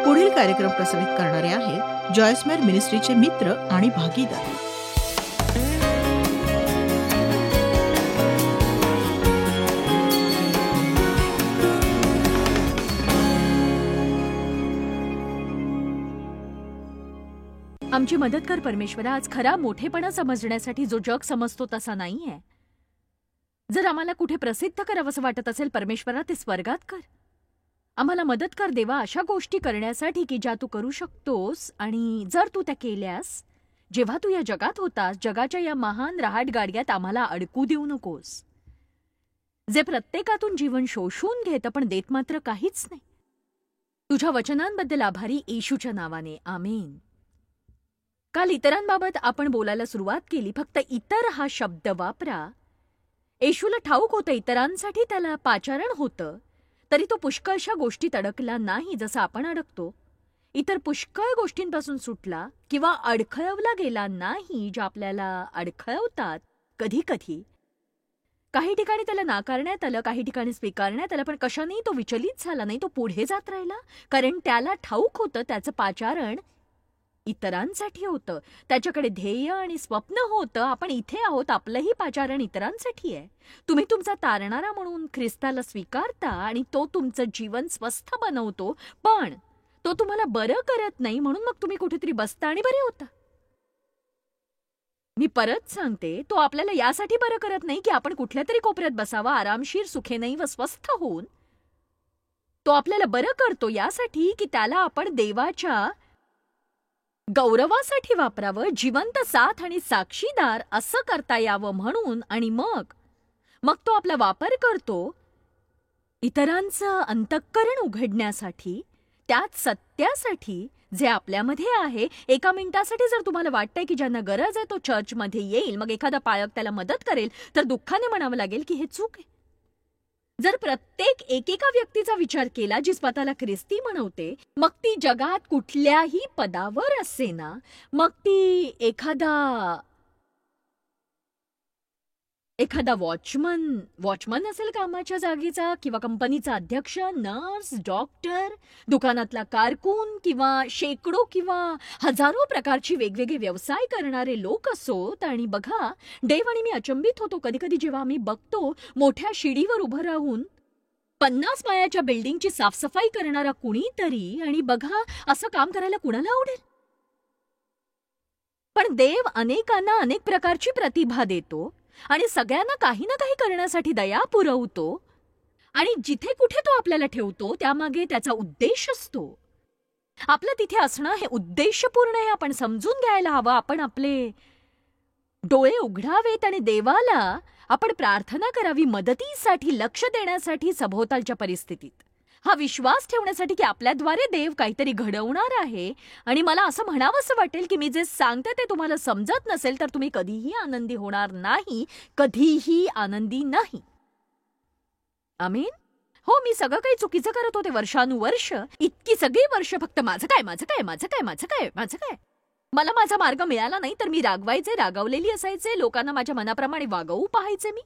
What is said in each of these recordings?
पुढील कार्यक्रम प्रसारित करणारे आहेत जॉयस्मेर मिनिस्ट्रीचे मित्र आणि भागीदार. आमची मदत कर परमेश्वरा. आज खरा मोठेपणा समजण्यासाठी जो जग समजतो तसा नाहीये. जर आम्हाला कुठे प्रसिद्ध करावंसं वाटत असेल परमेश्वरा, ते स्वर्गात कर. आम्हाला मदत कर देवा अशा गोष्टी करण्यासाठी की ज्या तू करू शकतोस, आणि जर तू त्या केल्यास, जेव्हा तू या जगात होतास, जगाच्या या महान रहाट गाडग्यात आम्हाला अडकू देऊ नकोस, जे प्रत्येकातून जीवन शोषून घेतं पण देत मात्र काहीच नाही. तुझ्या वचनांबद्दल आभारी, येशूच्या नावाने, आमेन. काल इतरांबाबत आपण बोलायला सुरुवात केली. फक्त इतर हा शब्द वापरा. येशूला ठाऊक होतं इतरांसाठी त्याला पाचारण होतं, तरी तो पुष्कळशा गोष्टीत अडकला नाही जसं आपण अडकतो. इतर पुष्कळ गोष्टींपासून सुटला किंवा अडखळवला गेला नाही ज्या आपल्याला अडखळवतात कधी कधी. काही ठिकाणी त्याला नाकारण्यात आलं, काही ठिकाणी स्वीकारण्यात आलं, पण कशानेही तो विचलित झाला नाही. तो पुढे जात राहिला, कारण त्याला ठाऊक होतं त्याचं पाचारण इतरांसाठी होतं. त्याच्याकडे ध्येय आणि स्वप्न होतं. आपण इथे आहोत, आपलंही पाचारण इतरांसाठी आहे. तुम्ही तुमचा तारणारा म्हणून ख्रिस्ताला स्वीकारता आणि तो तुमचं जीवन स्वस्थ बनवतो, पण तो तुम्हाला बरं करत नाही, म्हणून मग तुम्ही कुठेतरी बसता आणि बरे होता. मी परत सांगते, तो आपल्याला यासाठी बरं करत नाही की आपण कुठल्या तरी कोपऱ्यात बसावा आरामशीर सुखेनई व स्वस्थ होऊन. तो आपल्याला बरं करतो यासाठी की त्याला आपण देवाच्या गौरवासाठी वापरावं, जिवंत साथ आणि साक्षीदार असं करता यावं म्हणून. आणि मग तो आपला वापर करतो इतरांचं अंतःकरण उघडण्यासाठी, त्यात सत्यासाठी जे आपल्यामध्ये आहे. एका मिनिटासाठी जर तुम्हाला वाटतंय की ज्यांना गरज आहे तो चर्चमध्ये येईल, मग एखादा पाळक त्याला मदत करेल, तर दुःखाने म्हणावं लागेल की हे चूक आहे. जर प्रत्येक एकेका व्यक्तीचा विचार केला जी स्वतःला ख्रिस्ती म्हणवते, मग ती जगात कुठल्याही पदावर असेना, मग ती एखादा वॉचमन असेल कामाच्या जागेचा, किंवा कंपनीचा अध्यक्ष, नर्स, डॉक्टर, दुकानातला कारकून, किंवा शेकडो किंवा हजारो प्रकारची वेगवेगळे व्यवसाय करणारे लोक असोत. आणि बघा, देव आणि मी अचंबित होतो कधी कधी जेव्हा आम्ही बघतो मोठ्या शिडीवर उभं राहून 50 माळ्याच्या बिल्डिंगची साफसफाई करणारा कुणीतरी. आणि बघा, असं काम करायला कुणाला आवडेल? पण देव अनेकांना अनेक प्रकारची प्रतिभा देतो आणि सगळ्यांना काही ना काही करण्यासाठी दया पुरवतो. आणि जिथे कुठे तो आपल्याला ठेवतो त्यामागे त्याचा उद्देश असतो. आपलं तिथे असणं हे उद्देशपूर्ण आहे, आपण समजून घ्यायला हवं. आपण आपले डोळे उघडावेत आणि देवाला आपण प्रार्थना करावी मदतीसाठी, लक्ष देण्यासाठी सभोवतालच्या परिस्थितीत. हा विश्वास ठेवण्यासाठी की आपल्याद्वारे देव काहीतरी घडवणार आहे. आणि मला असं म्हणावंसं वाटेल की मी जे सांगते ते तुम्हाला समजत नसेल तर तुम्ही कधीही आनंदी होणार नाही, कधीही आनंदी नाही. आमीन. हो, मी सगळं काही चुकीचं करत होते वर्षानुवर्ष, इतकी सगळी वर्ष फक्त माझं काय. मला माझा मार्ग मिळाला नाही तर मी रागवायचे, रागावलेली असायचे, लोकांना माझ्या मनाप्रमाणे वागवू पाहायचे.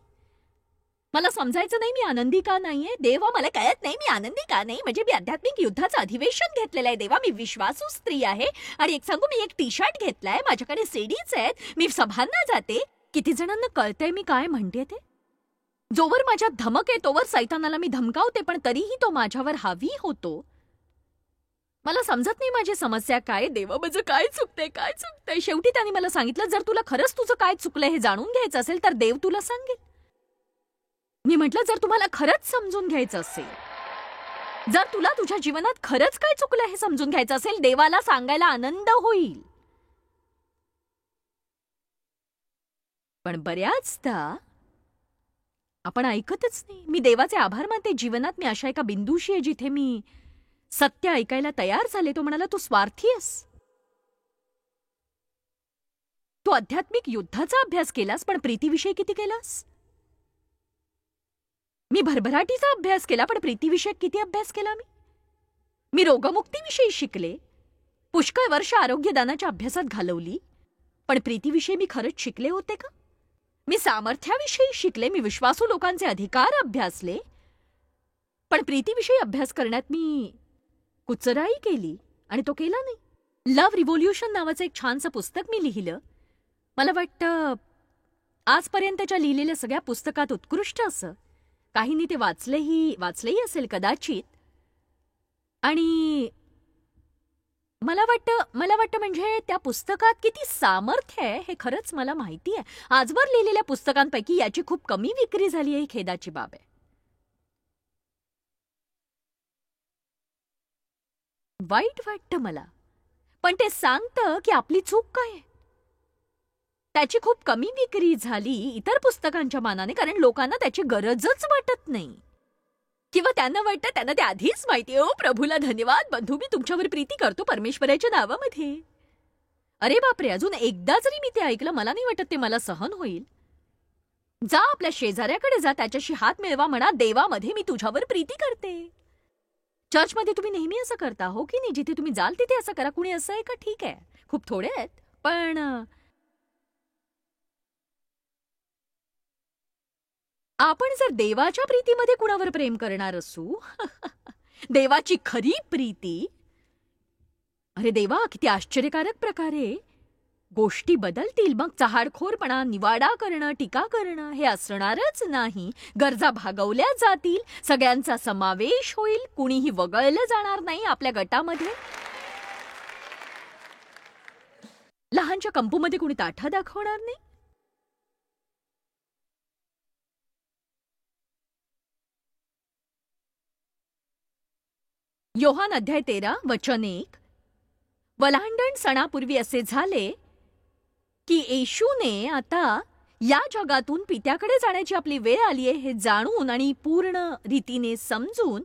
मला समजायचं नाही मी आनंदी का नाहीये. देवा, मला कळत नाही मी आनंदी का नाही. म्हणजे मी आध्यात्मिक युद्धाचं अधिवेशन घेतलेलं आहे. देवा, मी विश्वासू स्त्री आहे. आणि एक सांगू, मी एक टी शर्ट घेतलाय, माझ्याकडे सीडीज आहेत, मी सभांना जाते. किती जणांना कळतंय मी काय म्हणते ते? जोवर माझ्यात धमक आहे तोवर सैतानाला मी धमकावते, पण तरीही तो माझ्यावर हावी होतो. मला समजत नाही माझी समस्या काय. देवा, माझं काय चुकतंय. शेवटी त्याने मला सांगितलं, जर तुला खरंच तुझं काय चुकलंय हे जाणून घ्यायचं असेल तर देव तुला सांगेल. मी म्हटलं, जर तुम्हाला खरंच समजून घ्यायचं असेल, जर तुला तुझ्या जीवनात खरंच काय चुकलं हे समजून घ्यायचं असेल, देवाला सांगायला आनंद होईल. पण बऱ्याचदा आपण ऐकतच नाही. मी देवाचे आभार मानते. जीवनात मी अशा एका बिंदूशी आहे जिथे मी सत्य ऐकायला तयार झाले. तो म्हणाला, तू स्वार्थी आहेस. तू आध्यात्मिक युद्धाचा अभ्यास केलास, पण प्रीतीविषयी किती केलास? मी भरभराटीचा अभ्यास केला, पण प्रीतीविषयक किती अभ्यास केला मी रोगमुक्तीविषयी शिकले, पुष्कळ वर्ष आरोग्यदानाच्या अभ्यासात घालवली, पण प्रीतीविषयी मी खरंच शिकले होते का? मी सामर्थ्याविषयी शिकले, मी विश्वासू लोकांचे अधिकार अभ्यासले, पण प्रीतीविषयी अभ्यास करण्यात मी कुचराई केली. आणि तो केला नाही. लव्ह रिव्होल्युशन नावाचं एक छानसं पुस्तक मी लिहिलं. मला वाटतं आजपर्यंतच्या लिहिलेल्या सगळ्या पुस्तकात उत्कृष्ट असं. काहींनी ते वाचलंही असेल कदाचित. आणि मला वाटतं म्हणजे त्या पुस्तकात किती सामर्थ्य आहे हे खरंच मला माहिती आहे. आजवर लिहिलेल्या पुस्तकांपैकी याची खूप कमी विक्री झाली आहे, ही खेदाची बाब आहे. वाईट वाटतं मला, पण ते सांगतं की आपली चूक काय आहे. त्याची खूप कमी विक्री झाली इतर पुस्तकांच्या मानाने, कारण लोकांना त्याची गरजच वाटत नाही. किंवा त्यांना वाटतं त्यांना ते आधीच माहिती. ओ प्रभूला धन्यवाद बंधू, मी तुमच्यावर प्रीती करतो परमेश्वराच्या नावामध्ये. अरे बापरे, अजून एकदा जरी मी ते ऐकलं मला नाही वाटत ते मला सहन होईल. जा आपल्या शेजाऱ्याकडे जा, त्याच्याशी हात मिळवा, म्हणा देवामध्ये मी तुझ्यावर प्रीती करते. चर्चमध्ये तुम्ही नेहमी असं करता हो की नाही? जिथे तुम्ही जाल तिथे असं करा. कुणी असं आहे का? ठीक आहे, खूप थोडे आहेत. पण आपण जर देवाच्या प्रीतीमध्ये कुणावर प्रेम करणार असू देवाची खरी प्रीती, अरे देवा, किती आश्चर्यकारक प्रकारे गोष्टी बदलतील. मग चहाडखोरपणा, निवाडा करणं, टीका करणं हे असणारच नाही. गरजा भागवल्या जातील, सगळ्यांचा समावेश होईल, कुणीही वगळलं जाणार नाही आपल्या गटामध्ये. लहानच्या कंपूमध्ये कुणी ताठा दाखवणार नाही. योहान अध्याय 13 वचन 1. वल्हांडण सणापूर्वी असे झाले की येशूने आता या जगातून पित्याकडे जाण्याची आपली वेळ आली आहे हे जाणून आणि पूर्ण रीतीने समजून,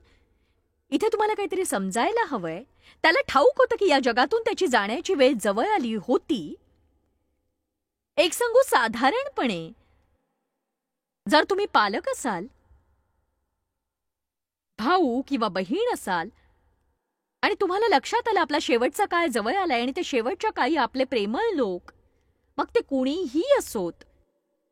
इथे तुम्हाला काहीतरी समजायला हवंय, त्याला ठाऊक होतं की या जगातून त्याची जाण्याची वेळ जवळ आली होती. एक सांगू, साधारणपणे जर तुम्ही पालक असाल, भाऊ किंवा बहीण असाल, आणि तुम्हाला लक्षात आलं आपला शेवटचा काळ जवळ आलाय आणि ते शेवटच्या काळी आपले प्रेमळ लोक, मग ते कुणीही असोत,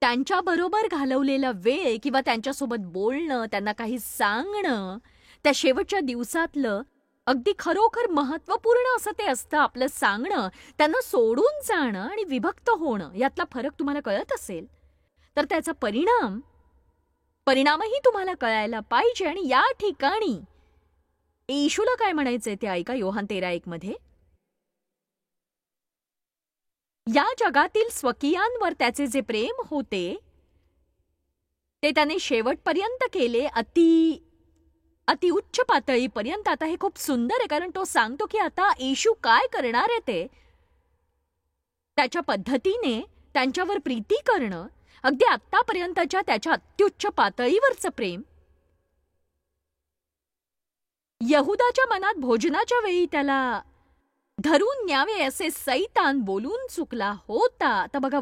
त्यांच्याबरोबर घालवलेला वेळ किंवा त्यांच्यासोबत बोलणं, त्यांना काही सांगणं, त्या शेवटच्या दिवसातलं अगदी खरोखर महत्त्वपूर्ण असं ते असतं. आपलं सांगणं, त्यांना सोडून जाणं आणि विभक्त होणं यातला फरक तुम्हाला कळत असेल तर त्याचा परिणामही तुम्हाला कळायला पाहिजे. आणि या ठिकाणी येशूला काय म्हणायचंय ते ऐका. योहान 13:1 मध्ये, या जगातील स्वकीयांवर त्याचे जे प्रेम होते ते त्याने शेवटपर्यंत केले, अति उच्च पातळीपर्यंत. आता हे खूप सुंदर आहे, कारण तो सांगतो की आता येशू काय करणार आहे ते त्याच्या पद्धतीने त्यांच्यावर प्रीती करणं, अगदी आत्तापर्यंतच्या त्याच्या अत्युच्च पातळीवरचं प्रेम. यहुदाच्या मनात भोजनाच्या वेळी त्याला धरून न्यावे असे सैतान बोलून चुकला होता. आता बघा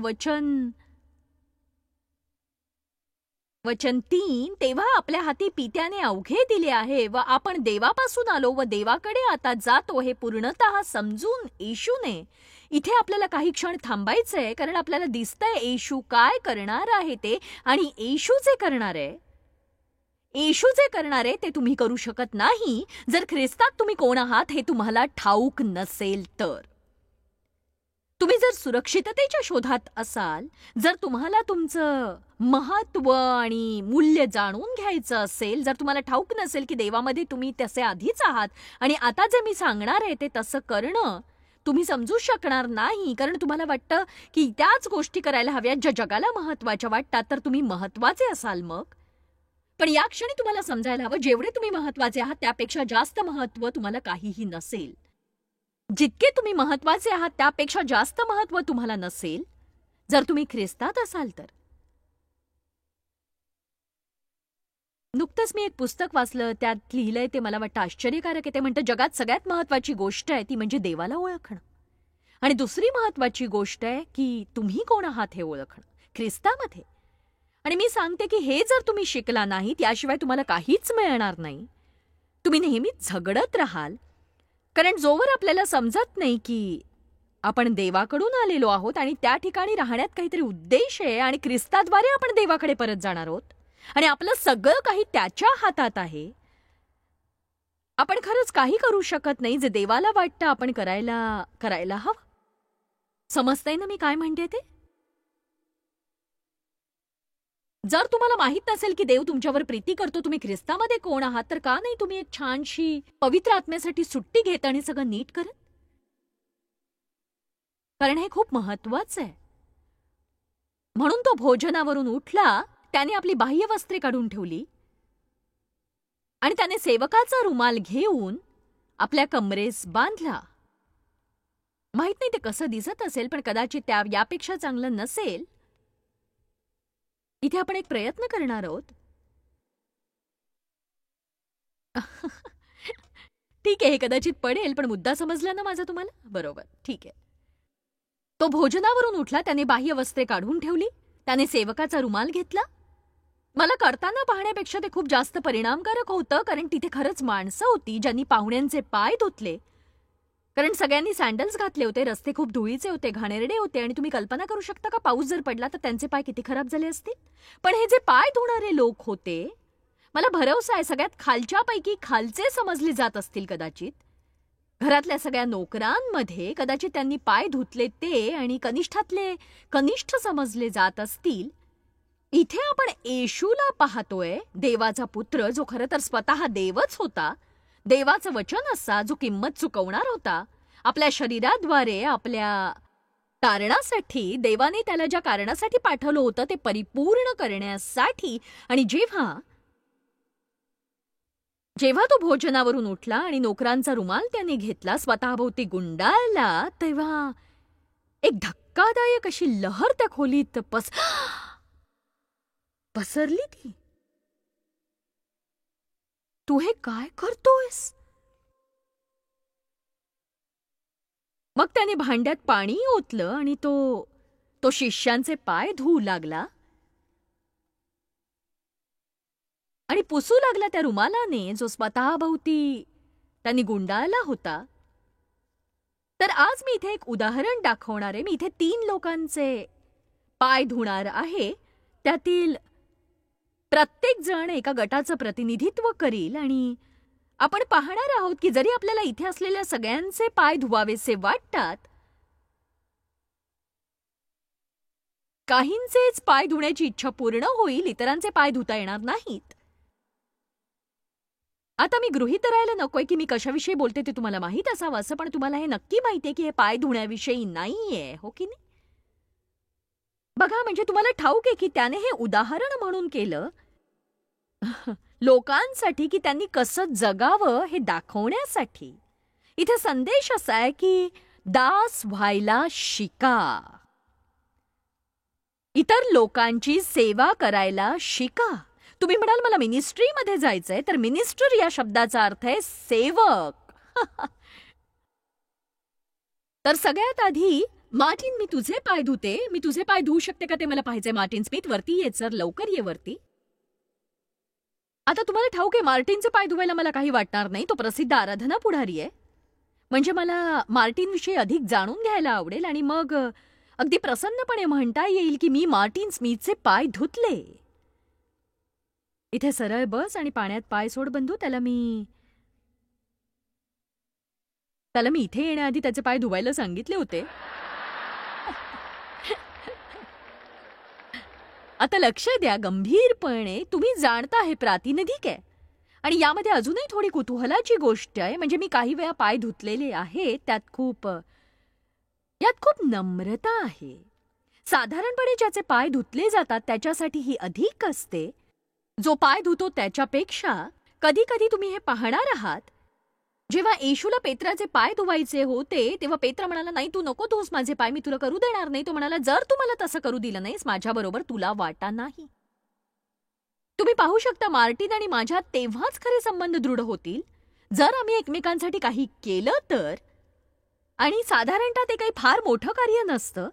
वचन 3, तेव्हा आपल्या हाती पित्याने अवघे दिले आहे व आपण देवापासून आलो व देवाकडे आता जातो हे पूर्णतः समजून येशूने इथे आपल्याला काही क्षण थांबायचंय, कारण आपल्याला दिसतंय येशू काय करणार आहे ते. आणि येशू जे करणार आहे ते तुम्ही करू शकत नाही जर ख्रिस्तात तुम्ही कोण आहात हे तुम्हाला ठाऊक नसेल तर. तुम्ही जर सुरक्षिततेच्या शोधात असाल, जर तुम्हाला तुमचं महत्त्व आणि मूल्य जाणून घ्यायचं असेल, जर तुम्हाला ठाऊक नसेल की देवामध्ये तुम्ही तसे आधीच आहात आणि आता जे मी सांगणार आहे ते तसं करणं तुम्ही समजू शकणार नाही, कारण तुम्हाला वाटतं की त्याच गोष्टी करायला हव्यात ज्या जगाला महत्त्वाच्या वाटतात, तर तुम्ही महत्त्वाचे असाल मग. पण या क्षणी तुम्हाला समजायला हवं, जेवढे तुम्ही महत्त्वाचे आहात त्यापेक्षा जास्त महत्त्व तुम्हाला काहीही नसेल. जितके तुम्ही महत्त्वाचे आहात त्यापेक्षा जास्त महत्त्व तुम्हाला नसेल जर तुम्ही ख्रिस्तात असाल तर. नुकतंच मी एक पुस्तक वाचलं, त्यात लिहिलंय ते मला वाटतं आश्चर्यकारक आहे. ते म्हणतं जगात सगळ्यात महत्त्वाची गोष्ट आहे ती म्हणजे देवाला ओळखणं, आणि दुसरी महत्त्वाची गोष्ट आहे की तुम्ही कोण आहात हे ओळखणं ख्रिस्तामध्ये. आणि मी सांगते की हे जर तुम्ही शिकला नाही त्याशिवाय तुम्हाला काहीच मिळणार नाही. तुम्ही नेहमीच झगडत राहाल, कारण जोवर आपल्याला समजत नाही की आपण देवाकडून आलेलो आहोत आणि त्या ठिकाणी राहण्यात काहीतरी उद्देश आहे आणि ख्रिस्ताद्वारे आपण देवाकडे परत जाणार आहोत आणि आपलं सगळं काही त्याच्या हातात आहे, आपण खरंच काही करू शकत नाही जे देवाला वाटतं आपण करायला हवं. समजतंय ना मी काय म्हणते ते? जर तुम्हाला माहित नसेल की देव तुमच्यावर प्रीती करतो, तुम्ही ख्रिस्तामध्ये कोण आहात, तर का नाही तुम्ही एक छानशी पवित्र आत्म्यासाठी सुट्टी घेत आणि सगळं नीट करत? कारण हे खूप महत्वाचं आहे. म्हणून तो भोजनावरून उठला, त्याने आपली बाह्य वस्त्रे काढून ठेवली आणि त्याने सेवकाचा रुमाल घेऊन आपल्या कमरेस बांधला. माहित नाही ते कसं दिसत असेल, पण कदाचित यापेक्षा चांगलं नसेल. इथे आपण एक प्रयत्न करणार आहोत. ठीक आहे, हे कदाचित पडेल, पण मुद्दा समजला ना माझा तुम्हाला? बरोबर, ठीक आहे. तो भोजनावरून उठला, त्याने बाह्य वस्त्रे काढून ठेवली, त्याने सेवकाचा रुमाल घेतला. मला करताना पाहण्यापेक्षा ते खूप जास्त परिणामकारक होतं, कारण तिथे खरंच माणसं होती ज्यांनी पाहुण्यांचे पाय धुतले. कारण सगळ्यांनी सँडल्स घातले होते, रस्ते खूप धुळीचे होते, घाणेरडे होते आणि तुम्ही कल्पना करू शकता का पाऊस जर पडला तर त्यांचे पाय किती खराब झाले असतील. पण हे जे पाय धुणारे लोक होते, मला भरवसा आहे सगळ्यात खालच्यापैकी खालचे समजले जात असतील कदाचित. घरातल्या सगळ्या नोकरांमध्ये कदाचित त्यांनी पाय धुतले ते आणि कनिष्ठातले कनिष्ठ समजले जात असतील. इथे आपण येशूला पाहतोय, देवाचा पुत्र, जो खरं तर स्वतः देवच होता, देवाचं वचन असा जो किंमत चुकवणार होता. आपल्या शरीराद्वारे आपल्या कारणासाठी देवाने त्याला ज्या कारणासाठी पाठवलं होतं ते परिपूर्ण करण्यासाठी. आणि जेव्हा तो भोजनावरून उठला आणि नोकरांचा रुमाल त्याने घेतला, स्वतःभोवती गुंडाळला, तेव्हा एक धक्कादायक अशी लहर त्या खोलीत पसरली. ती, तू हे काय करतोयस? मग त्याने भांड्यात पाणी ओतलं आणि तो शिष्यांचे पाय धुवू लागला आणि पुसू लागला त्या रुमालाने जो स्वतःभोवती त्यांनी गुंडाळला होता. तर आज मी इथे एक उदाहरण दाखवणार आहे. मी इथे 3 लोकांचे पाय धुणार आहे. त्यातील प्रत्येक जण एका गटाचं प्रतिनिधित्व करील आणि आपण पाहणार आहोत की जरी आपल्याला इथे असलेल्या सगळ्यांचे पाय धुवावेसे वाटतात, काहींचेच पाय धुण्याची इच्छा पूर्ण होईल, इतरांचे पाय धुता येणार नाहीत. आता मी गृहीत धरायला नकोय की मी कशाविषयी बोलते ते तुम्हाला माहीत असावं असं, पण तुम्हाला हे नक्की माहितीये की हे पाय धुण्याविषयी नाहीये, हो की नाही? बघा, म्हणजे तुम्हाला ठाऊक आहे की त्याने हे उदाहरण म्हणून केलं लोकांसाठी की त्यांनी कसं जगावं हे दाखवण्यासाठी. इथे संदेश असा आहे की दास व्हायला शिका, इतर लोकांची सेवा करायला शिका. तुम्ही म्हणाल मला मिनिस्ट्रीमध्ये जायचंय, तर मिनिस्टर या शब्दाचा अर्थ आहे सेवक. तर सगळ्यात आधी मार्टिन, मी तुझे पाय धुते. मी तुझे पाय धुवू शकते का ते मला पाहिजे. मार्टिन स्मिथ, वरती ये सर, लवकर ये वरती. आता तुम्हाला ठाऊक आहे मार्टिनचे पाय धुवायला मला काही वाटणार नाही. तो प्रसिद्ध आराधना पुढारी आहे. म्हणजे मला मार्टिनविषयी अधिक जाणून घ्यायला आवडेल आणि मग अगदी प्रसन्नपणे म्हणता येईल की मी मार्टिन स्मिथचे पाय धुतले. इथे सरळ बस आणि पाण्यात पाय सोड बंधू. त्याला मी इथे येण्याआधी त्याचे पाय धुवायला सांगितले होते. आता लक्ष द्या गंभीरपणे. तुम्ही जाणता हे प्रातिनिधिक आहे आणि यामध्ये अजूनही थोडी कुतूहलाची गोष्ट आहे. म्हणजे मी काही वेळा पाय धुतलेले आहेत, यात खूप नम्रता आहे. साधारणपणे ज्याचे पाय धुतले जातात त्याच्यासाठी ही अधिक असते. जो पाय धुतो त्याच्यापेक्षा. कधी कधी तुम्ही हे पाहणार आहात, जेव्हा येशूला पेत्राचे पाय धुवायचे होते तेव्हा पेत्र म्हणाला, नाही तू नको धुवूस माझे पाय, मी तुला करू देणार नाही. तो म्हणाला, जर तू मला तसं करू दिलं नाहीस माझ्याबरोबर तुला वाटा नाही. तुम्ही पाहू शकता मार्टिन आणि माझ्यात तेव्हाच खरे संबंध दृढ होतील जर आम्ही एकमेकांसाठी काही केलं तर. आणि साधारणतः ते काही फार मोठं कार्य नसतं.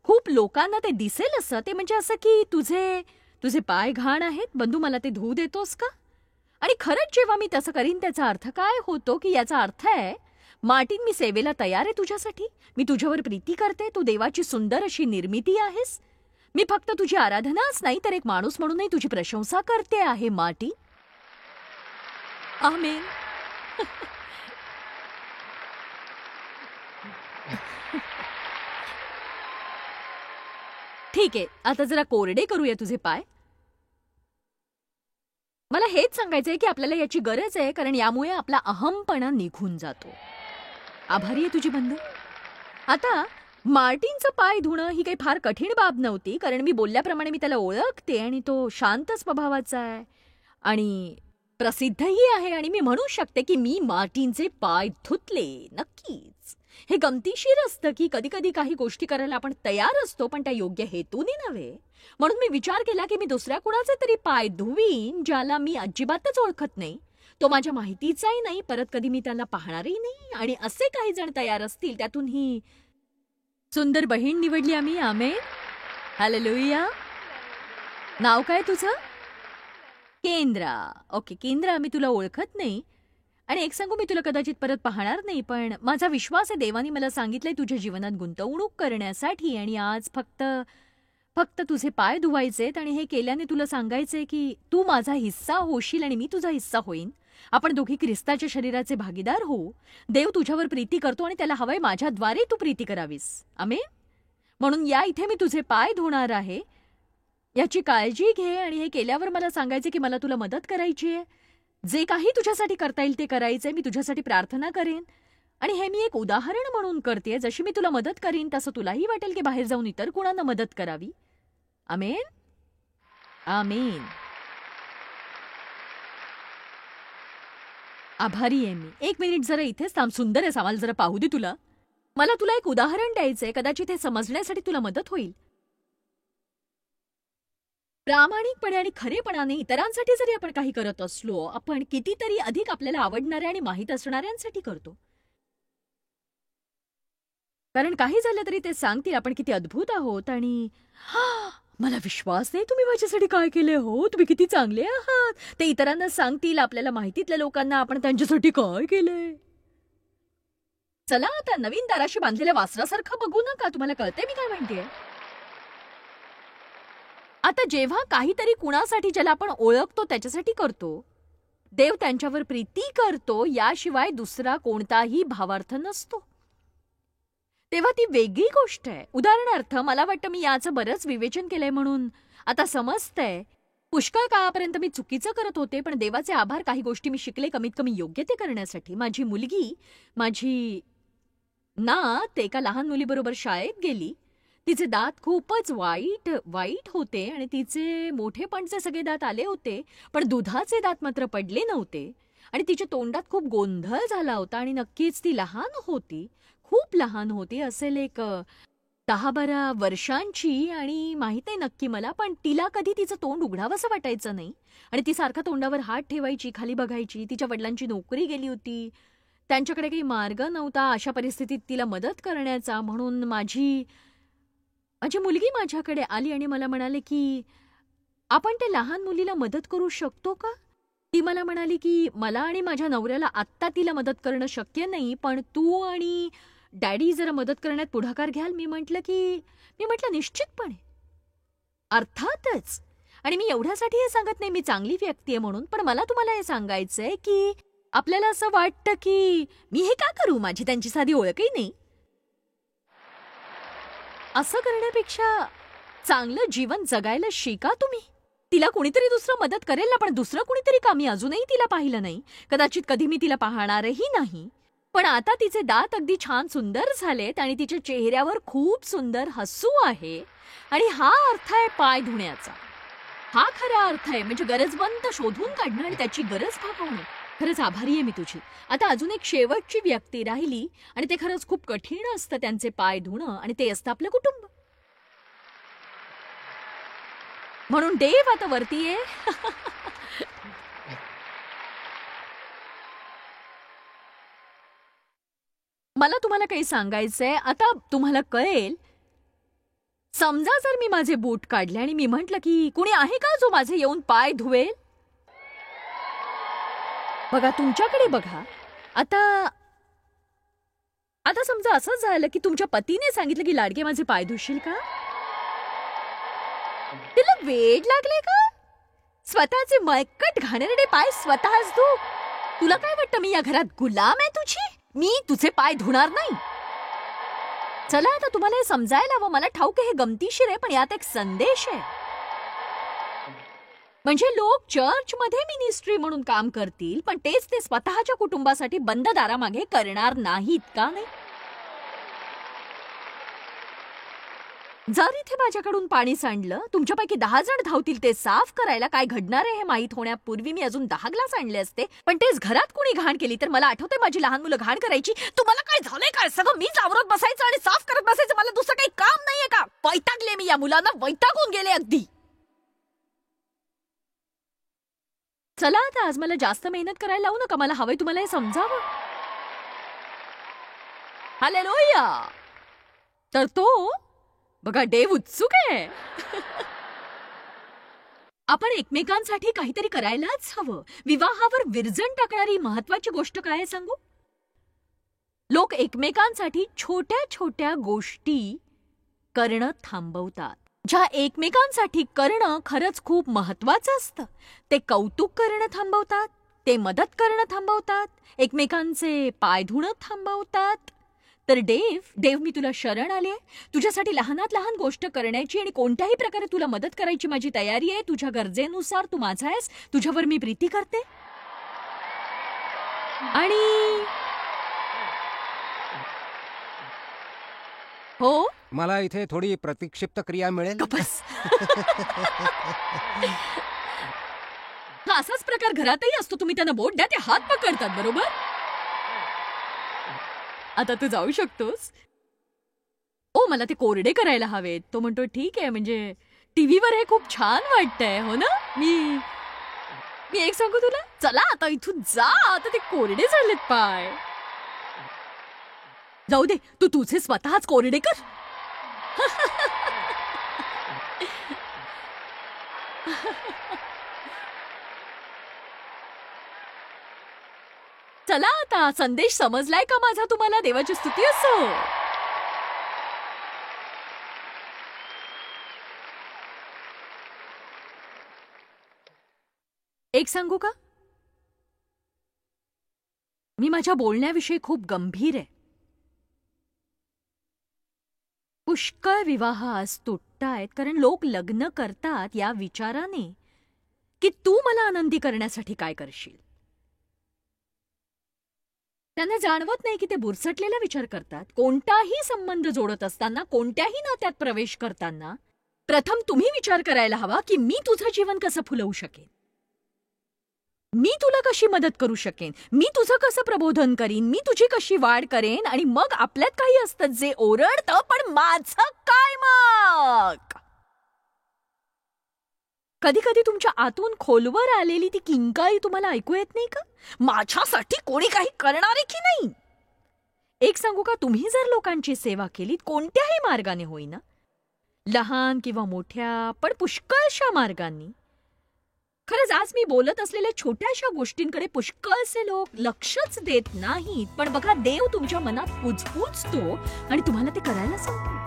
खूप लोकांना ते दिसेल असं, ते म्हणजे असं की तुझे पाय घाण आहेत बंधू, मला ते धुवू देतोस का? आणि खरंच जेव्हा मी तसं करीन त्याचा अर्थ काय होतो की याचा अर्थ आहे, मार्टिन मी सेवेला तयार आहे तुझ्यासाठी. मी तुझ्यावर प्रीती करते. तू देवाची सुंदर अशी निर्मिती आहेस. मी फक्त तुझी आराधनाच नाही तर एक माणूस म्हणूनही तुझी प्रशंसा करते आहे मार्टिन. आमेन. ठीक आहे, आता जरा कोरडे करूया तुझे पाय. मला हेच सांगायचंय की आपल्याला याची गरज आहे, कारण यामुळे आपला अहमपणा निघून जातो. आभारी आहे तुझी बंधू. आता मार्टिनचं पाय धुणं ही काही फार कठीण बाब नव्हती, कारण मी बोलल्याप्रमाणे मी त्याला ओळखते आणि तो शांत स्वभावाचा आहे आणि प्रसिद्धही आहे आणि मी म्हणू शकते की मी मार्टिनचे पाय धुतले. नक्कीच हे गमतीशीर असतं की कधी कधी काही गोष्टी करायला आपण तयार असतो, पण त्या योग्य हेतूने नव्हे. म्हणून मी विचार केला की मी दुसऱ्या कुणाचे तरी पाय धुवीन ज्याला मी अजिबातच ओळखत नाही, तो माझ्या माहितीचाही नाही, परत कधी मी त्याला पाहणारही नाही, आणि असे काही जण तयार असतील त्यातून ही सुंदर बहीण निवडली आम्ही. आमेन. हालेलुया. नाव काय तुझं? केंद्रा. ओके केंद्रा, मी तुला ओळखत नाही आणि एक सांगू, मी तुला कदाचित परत पाहणार नाही, पण माझा विश्वास आहे देवाने मला सांगितलंय तुझ्या जीवनात गुंतवणूक करण्यासाठी, आणि आज फक्त तुझे पाय धुवायचेत आणि हे केल्याने तुला सांगायचंय की तू माझा हिस्सा होशील आणि मी तुझा हिस्सा होईन. आपण दोघी ख्रिस्ताच्या शरीराचे भागीदार होऊ. देव तुझ्यावर प्रीती करतो आणि त्याला हवंय माझ्याद्वारे तू प्रीती करावीस. आमेन. म्हणून या इथे मी तुझे पाय धुणार आहे. याची काळजी घे आणि हे केल्यावर मला सांगायचे की मला तुला मदत करायची आहे. जे काही तुझ्यासाठी करता येईल ते करायचंय. मी तुझ्यासाठी प्रार्थना करेन आणि हे मी एक उदाहरण म्हणून करते. जशी मी तुला मदत करीन तसं तुलाही वाटेल की बाहेर जाऊन इतर कुणांना मदत करावी. आमेन. आमेन. आभारी आहे मी. एक मिनिट जरा इथेच थांब. सुंदर आहे सामाल, जरा पाहू दे तुला. मला तुला एक उदाहरण द्यायचंय, कदाचित हे समजण्यासाठी तुला मदत होईल. प्रामाणिकपणे आणि खरेपणाने इतरांसाठी जरी आपण काही करत असलो, आपण कितीतरी अधिक आपल्याला आवडणाऱ्या आणि माहीत असणाऱ्यांसाठी करतो. कारण काही झालं तरी ते सांगतील आपण किती अद्भुत आहोत आणि मला विश्वास नाही तुम्ही माझ्यासाठी काय केले हो, तुम्ही किती चांगले आहात. ते इतरांना सांगतील, आपल्याला माहितीतल्या लोकांना आपण त्यांच्यासाठी काय केले. चला आता नवीन दाराशी बांधलेल्या वासरासारखं बघू नका. तुम्हाला कळते मी काय म्हणतेय? आता जेव्हा काहीतरी कुणासाठी ज्याला आपण ओळखतो त्याच्यासाठी करतो, देव त्यांच्यावर प्रीती करतो, याशिवाय दुसरा कोणताही भावार्थ नसतो, तेव्हा ती वेगळी गोष्ट आहे. उदाहरणार्थ मला वाटतं मी याचं बरंच विवेचन केलंय म्हणून आता समजतंय. पुष्कळ काळापर्यंत मी चुकीचं करत होते, पण देवाचे आभार, काही गोष्टी मी शिकले कमीत कमी योग्य ते करण्यासाठी. माझी मुलगी, माझी नात एका लहान मुलीबरोबर शाळेत गेली. तिचे दात खूपच वाईट होते आणि तिचे मोठेपणचे सगळे दात आले होते, पण दुधाचे दात मात्र पडले नव्हते आणि तिच्या तोंडात खूप गोंधळ झाला होता. आणि नक्कीच ती लहान होती, खूप लहान होती, असेल एक 10-12 वर्षांची, आणि माहित नाही नक्की मला, पण तिला कधी तिचं तोंड उघडावंसं वाटायचं नाही आणि ती सारखा तोंडावर हात ठेवायची, खाली बघायची. तिच्या वडिलांची नोकरी गेली होती, त्यांच्याकडे काही मार्ग नव्हता अशा परिस्थितीत तिला मदत करण्याचा. म्हणून माझी मुलगी माझ्याकडे आली आणि मला म्हणाले की आपण त्या लहान मुलीला मदत करू शकतो का. ती मला म्हणाली की मला आणि माझ्या नवऱ्याला आत्ता तिला मदत करणं शक्य नाही, पण तू आणि डॅडी जरा मदत करण्यात पुढाकार घ्याल. मी म्हटलं निश्चितपणे, अर्थातच. आणि मी एवढ्यासाठी हे सांगत नाही मी चांगली व्यक्ती आहे म्हणून, पण मला तुम्हाला हे सांगायचंय की आपल्याला असं वाटतं की मी हे का करू, माझी त्यांची साधी ओळखही नाही. असं करण्यापेक्षा चांगलं जीवन जगायला शिका तुम्ही. तिला कुणीतरी दुसरं मदत करेल ना, पण दुसरं कुणीतरी का, मी अजूनही तिला पाहिलं नाही, कदाचित कधी मी तिला पाहणारही नाही, पण आता तिचे दात अगदी छान सुंदर झालेत आणि तिच्या चेहऱ्यावर खूप सुंदर हसू आहे. आणि हा अर्थ आहे पाय धुण्याचा. हा खरा अर्थ आहे, म्हणजे गरजवंत शोधून काढणं आणि त्याची गरज भागवणं. खरंच आभारी आहे मी तुझी. आता अजून एक शेवटची व्यक्ती राहिली आणि ते खरंच खूप कठीण असतं त्यांचे पाय धुणं, आणि ते असतं आपलं कुटुंब. म्हणून देव आता वरती आहे. मला तुम्हाला काही सांगायचंय. आता तुम्हाला कळेल. समजा जर मी माझे बूट काढले आणि मी म्हटलं की कुणी आहे का जो माझे येऊन पाय धुवेल. बघा तुमच्याकडे बघा. आता समजा असं झालं की तुमच्या पतीने सांगितलं की लाडके माझे पाय धुशील का. तिला वेड लागले का स्वतःचे मळकट घाणेरडे पाय स्वतःच धू. तुला काय वाटतं मी या घरात गुलाम आहे तुझी? मी तुझे पाय धुणार नाही. चला आता तुम्हाला हे समजायला हवं. मला ठाऊक आहे हे गमतीशीर आहे, पण यात एक संदेश आहे. म्हणजे लोक चर्चमध्ये मिनिस्ट्री म्हणून काम करतील, पण तेच ते स्वतःच्या कुटुंबासाठी बंद दारामागे करणार नाहीत का नाही? जर इथे माझ्याकडून पाणी सांडलं, तुमच्यापैकी 10 जण धावतील ते साफ करायला. काय घडणार आहे हे माहीत होण्यापूर्वी मी अजून 10 ग्लास आणले असते. पण तेच घरात कोणी घाण केली तर मला आठवतंय माझी लहान मुलं घाण करायची. तुम्हाला काय झालंय काय? सगळं मीच आवरत बसायचं आणि साफ करत बसायचं. मला दुसरं काही काम नाहीये का? वैतागले मी या मुलांना, वैतागून गेले अगदी. चला आता आज मला जास्त मेहनत करायला लावू नका. मला हवंय तुम्हाला हे समजावं. हालेलुया. तर तो बघा डेव उत्सुक आहे. आपण एकमेकांसाठी काहीतरी करायलाच हवं. विवाहावर विरजण टाकणारी महत्वाची गोष्ट काय आहे सांगू? लोक एकमेकांसाठी छोट्या छोट्या गोष्टी करणं थांबवतात. ज्या एकमेकांसाठी करणं खरंच खूप महत्वाचं असतं ते कौतुक करणं थांबवतात, ते मदत करणं थांबवतात, एकमेकांचे पाय धुणं थांबवतात. तर देव मी तुला शरण आले. तुझ्यासाठी लहानात लहान गोष्ट करण्याची आणि कोणत्याही प्रकारे तुला मदत करायची माझी तयारी आहे. तुझ्या गरजेनुसार तू माझा आहेस. तुझ्यावर मी प्रीती करते. आणि हो, मला इथे थोडी प्रतिक्षिप्त क्रिया मिळेल. गप्पस. हा असाच प्रकार घरातही असतो. तुम्ही त्यांना बोट द्या, ते हात पकडतात, बरोबर? आता तू जाऊ शकतोस. ओ मला ते कोरडे करायला हवेत. तो म्हणतो ठीक आहे, म्हणजे टीव्हीवर हे खूप छान वाटतंय, हो ना? मी एक सांगू तुला, चला आता इथून जा. आता ते कोरडे झालेत पाय. जाऊ दे, तू तुझे स्वतःच कोरडे कर. चला आता संदेश समजलाय का माझा तुम्हाला? देवाची स्तुती असो. एक सांगू का? मी माझ्या बोलण्याविषयी खूप गंभीर आहे. पुष्कळ विवाह आज तुटतायत कारण लोक लग्न करतात या विचाराने की तू मला आनंदी करण्यासाठी काय करशील. त्यांना जाणवत नाही की ते बुरसटलेला विचार करतात. कोणताही संबंध जोडत असताना, कोणत्याही नात्यात प्रवेश करताना प्रथम तुम्ही विचार करायला हवा की मी तुझं जीवन कसं फुलवू शकेन, मी तुला कशी मदत करू शकेन, मी तुझं कसं प्रबोधन करीन, मी तुझी कशी वाढ करेन. आणि मग आपल्यात काही असतं जे ओरडतं, पण माझं काय मग? कधी कधी तुमच्या आतून खोलवर आलेली ती किंकाळी तुम्हाला ऐकू येत नाही का? माझ्यासाठी कोणी काही करणार आहे की नाही? एक सांगू का, तुम्ही जर लोकांची सेवा केलीत, कोणत्याही मार्गाने होईना, लहान किंवा मोठ्या, पण पुष्कळशा मार्गांनी, खरंच आज मी बोलत असलेल्या छोट्याशा गोष्टींकडे पुष्कळसे लोक लक्षच देत नाहीत. पण बघा, देव तुमच्या मनात पुचपुचतो आणि तुम्हाला ते करायला सांगतो.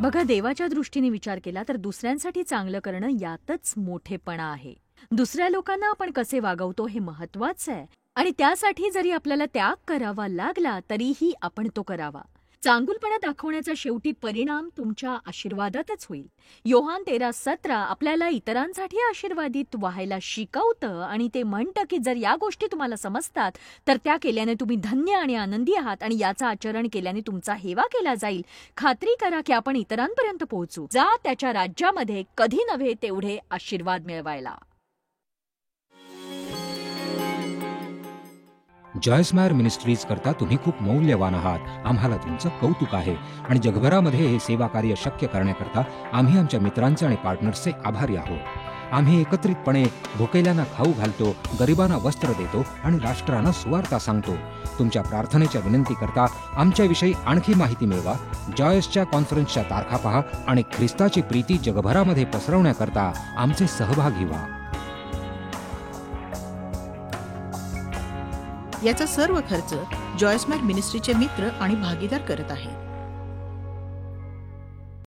बघा, देवाच्या दृष्टीने विचार केला तर दुसऱ्यांसाठी चांगलं करणं यातच मोठेपणा आहे. दुसऱ्या लोकांना आपण कसे वागवतो हे महत्वाचं आहे आणि त्यासाठी जरी आपल्याला त्याग करावा लागला तरीही आपण तो करावा. चांगुलपणा दाखवण्याचा शेवटी परिणाम तुमच्या आशीर्वादातच होईल. योहान 13:17 आपल्याला इतरांसाठी आशीर्वादित व्हायला शिकवतं आणि ते म्हणतं की जर या गोष्टी तुम्हाला समजतात तर त्या केल्याने तुम्ही धन्य आणि आनंदी आहात आणि याचा आचरण केल्याने तुमचा हेवा केला जाईल. खात्री करा की आपण इतरांपर्यंत पोहोचू. जा त्याच्या राज्यामध्ये कधी नव्हे तेवढे आशीर्वाद मिळवायला. जॉयस्मायर मिनिस्ट्रीज करता तुम्ही खूप मौल्यवान आहात. आम्हाला तुमचं कौतुक आहे आणि जगभरामध्ये हे सेवा कार्य शक्य करण्याकरता आम्ही आमच्या मित्रांचे आणि पार्टनर्सचे आभारी आहोत. आम्ही एकत्रितपणे भुकेल्यांना खाऊ घालतो, गरिबांना वस्त्र देतो आणि राष्ट्रांना सुवार्ता सांगतो. तुमच्या प्रार्थनेच्या विनंती करता आमच्याविषयी आणखी माहिती मिळवा. जॉयसच्या कॉन्फरन्सच्या तारखा पहा आणि ख्रिस्ताची प्रीती जगभरामध्ये पसरवण्याकरता आमचे सहभागी व्हा. याचा सर्व खर्च जॉयस्मायर मिनिस्ट्रीचे मित्र आणि भागीदार करत आहेत.